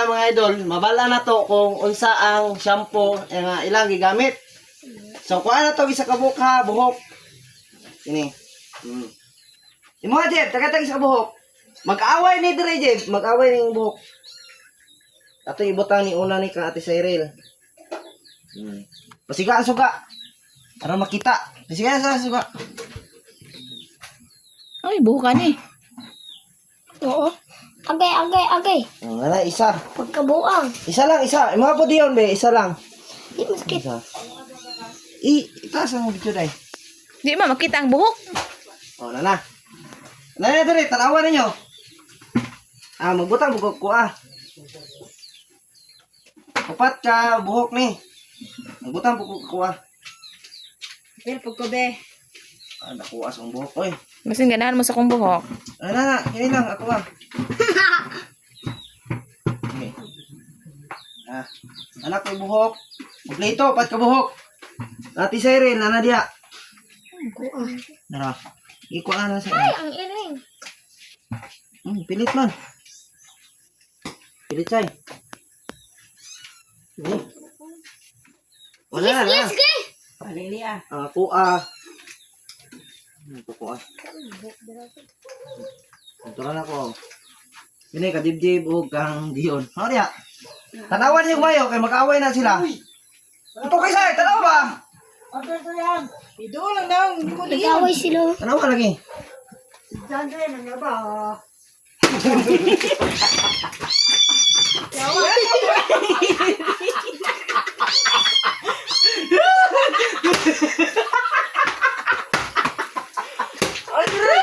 na mga idol, mabala na to kung unsa ang shampoo nga ilang gigamit. So kuha na to isa ka buhok ha, buhok. Ini. Imo Jeb, tagatag isa ka buhok. Mag-away ni dire Jeb, mag-away ning buhok. Ato ibutang ni una ni kang Ate Cyril. Pasiga ang suga. Para makita. Pasiga sa suga. Ay, buhukan eh. Oo. Agay. Wala isa. Pagkabuang. Isa lang, isa. Mga po diyon be, isa lang. Di maskit. Isa. Itaas ang video dai. Di ma makita ang buhok. Oh, nana. Nana dire, tanawa ninyo. Magbutang buhok ko Upat ka buhok ni. Magbutang buhok ko Pero pag ko be. Nakuha sa buhok ko Masin ganahan mo sa kong buhok. Nana, kini lang ako Okay. Anak ko buhok. Kompleto, upat ka buhok. Ate Cyril, nana dia. Nara. Ikuha na sa. Ay, ang iring. Pilit man. Pilit say. Wala na. Sige. Palili ah. Ako Ito na ako. Ini kadibdib o kang diyon. Ano niya? Tanawan niyo kumayo kay mag-away na sila. Ito kay say, tanaw ba? Ito yan. Ido lang daw. Hindi mo Nag-away sila. Tanaw ka lagi.